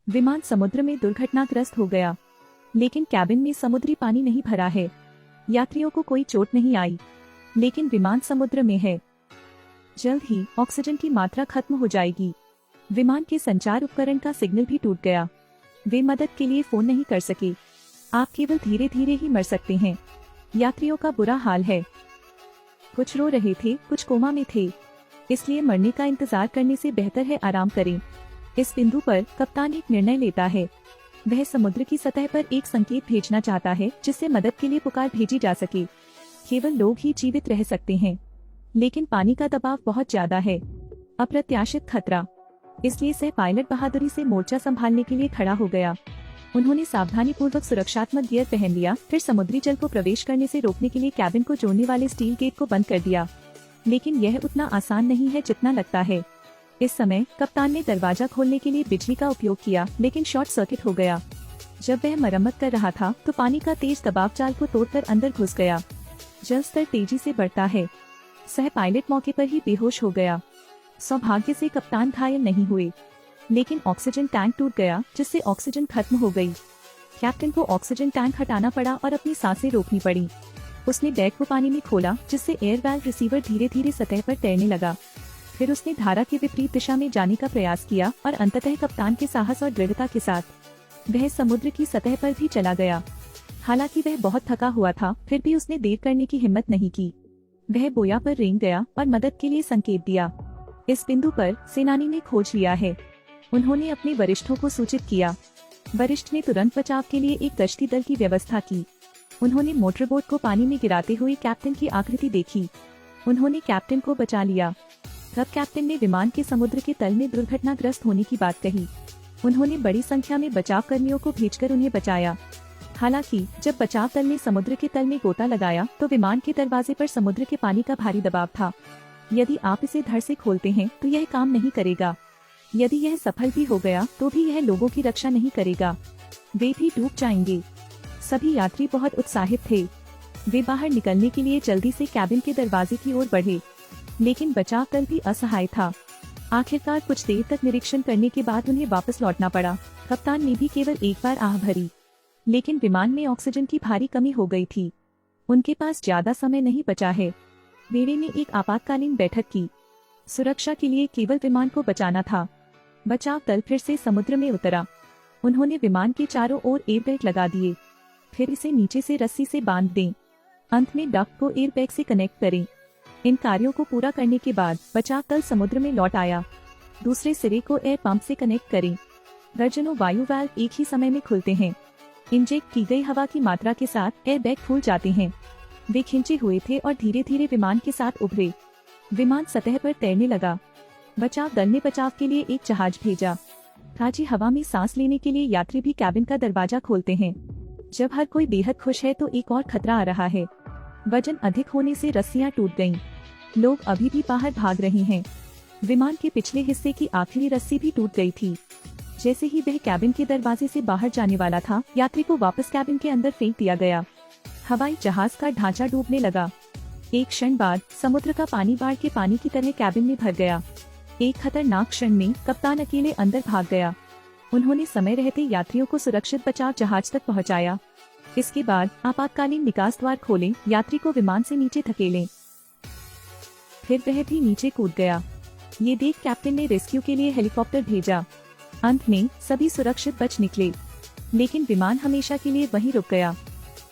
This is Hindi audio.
विमान समुद्र में दुर्घटनाग्रस्त हो गया, लेकिन कैबिन में समुद्री पानी नहीं भरा है। यात्रियों को कोई चोट नहीं आई, लेकिन विमान समुद्र में है। जल्द ही ऑक्सीजन की मात्रा खत्म हो जाएगी। विमान के संचार उपकरण का सिग्नल भी टूट गया। वे मदद के लिए फोन नहीं कर सके। आप केवल धीरे धीरे ही मर सकते हैं। यात्रियों का बुरा हाल है। कुछ रो रहे थे, कुछ कोमा में थे, इसलिए मरने का इंतजार करने से बेहतर है आराम करें। इस बिंदु पर कप्तान एक निर्णय लेता है। वह समुद्र की सतह पर एक संकेत भेजना चाहता है जिससे मदद के लिए पुकार भेजी जा सके। केवल लोग ही जीवित रह सकते हैं, लेकिन पानी का दबाव बहुत ज्यादा है। अप्रत्याशित खतरा, इसलिए सह पायलट बहादुरी से मोर्चा संभालने के लिए खड़ा हो गया। उन्होंने सावधानी पूर्वक सुरक्षात्मक गियर पहन लिया, फिर समुद्री जल को प्रवेश करने से रोकने के लिए कैबिन को जोड़ने वाले स्टील गेट को बंद कर दिया। लेकिन यह उतना आसान नहीं है जितना लगता है। इस समय कप्तान ने दरवाजा खोलने के लिए बिजली का उपयोग किया, लेकिन शॉर्ट सर्किट हो गया। जब वह मरम्मत कर रहा था तो पानी का तेज दबाव जाल को तोड़कर अंदर घुस गया। जल स्तर तेजी से बढ़ता है। सह पायलट मौके पर ही बेहोश हो गया। सौभाग्य से कप्तान घायल नहीं हुए, लेकिन ऑक्सीजन टैंक टूट गया जिससे ऑक्सीजन खत्म हो गई। कैप्टन को ऑक्सीजन टैंक हटाना पड़ा और अपनी सांसें रोकनी पड़ी। उसने बैग को पानी में खोला जिससे एयर वैल्व रिसीवर धीरे धीरे सतह पर तैरने लगा। फिर उसने धारा के विपरीत दिशा में जाने का प्रयास किया और अंततः कप्तान के साहस और दृढ़ता के साथ वह समुद्र की सतह पर भी चला गया। हालांकि वह बहुत थका हुआ था, फिर भी उसने देर करने की हिम्मत नहीं की। वह बोया पर रेंग गया और मदद के लिए संकेत दिया। इस बिंदु पर सेनानी ने खोज लिया है। उन्होंने अपने वरिष्ठों को सूचित किया। वरिष्ठ ने तुरंत बचाव के लिए एक गश्ती दल की व्यवस्था की। उन्होंने मोटरबोट को पानी में गिराते हुए कैप्टन की आकृति देखी। उन्होंने कैप्टन को बचा लिया। तब कैप्टन ने विमान के समुद्र के तल में दुर्घटनाग्रस्त होने की बात कही। उन्होंने बड़ी संख्या में बचाव कर्मियों को भेजकर उन्हें बचाया। हालांकि जब बचाव दल ने समुद्र के तल में गोता लगाया तो विमान के दरवाजे पर समुद्र के पानी का भारी दबाव था। यदि आप इसे धड़ से खोलते हैं तो यह काम नहीं करेगा। यदि यह सफल भी हो गया तो भी यह लोगों की रक्षा नहीं करेगा। वे भी डूब जाएंगे। सभी यात्री बहुत उत्साहित थे। वे बाहर निकलने के लिए जल्दी से कैबिन के दरवाजे की ओर बढ़े, लेकिन बचाव दल भी असहाय था। आखिरकार कुछ देर तक निरीक्षण करने के बाद उन्हें वापस लौटना पड़ा। कप्तान ने भी केवल एक बार आह भरी, लेकिन विमान में ऑक्सीजन की भारी कमी हो गई थी। उनके पास ज्यादा समय नहीं बचा है। बेड़े ने एक आपातकालीन बैठक की। सुरक्षा के लिए केवल विमान को बचाना था। बचाव दल फिर से समुद्र में उतरा। उन्होंने विमान के चारों ओर एयर बेल्ट लगा दिए। फिर इसे नीचे से रस्सी से बांध दें। अंत में डक्ट को एयर बैग से कनेक्ट करें। इन कार्यों को पूरा करने के बाद बचाव दल समुद्र में लौट आया। दूसरे सिरे को एयर पंप से कनेक्ट करें। दर्जनों वायु वाल्व एक ही समय में खुलते हैं। इंजेक्ट की गई हवा की मात्रा के साथ एयर बैग फूल जाते हैं। वे खिंचे हुए थे और धीरे धीरे विमान के साथ उभरे। विमान सतह पर तैरने लगा। बचाव दल ने बचाव के लिए एक जहाज भेजा। ताजी हवा में सांस लेने के लिए यात्री भी कैबिन का दरवाजा खोलते हैं। जब हर कोई बेहद खुश है तो एक और खतरा आ रहा है। वजन अधिक होने से रस्सियां टूट गईं। लोग अभी भी बाहर भाग रहे हैं। विमान के पिछले हिस्से की आखिरी रस्सी भी टूट गई थी। जैसे ही वह कैबिन के दरवाजे से बाहर जाने वाला था, यात्री को वापस कैबिन के अंदर फेंक दिया गया। हवाई जहाज का ढांचा डूबने लगा। एक क्षण बाद समुद्र का पानी बाढ़ के पानी की तरह कैबिन में भर गया। एक खतरनाक क्षण में कप्तान अकेले अंदर भाग गया। उन्होंने समय रहते यात्रियों को सुरक्षित बचाव जहाज तक पहुंचाया। इसके बाद आपातकालीन निकास द्वार खोलें, यात्री को विमान से नीचे धकेलें। फिर वह भी नीचे कूद गया। ये देख कैप्टन ने रेस्क्यू के लिए हेलीकॉप्टर भेजा। अंत में सभी सुरक्षित बच निकले, लेकिन विमान हमेशा के लिए वहीं रुक गया।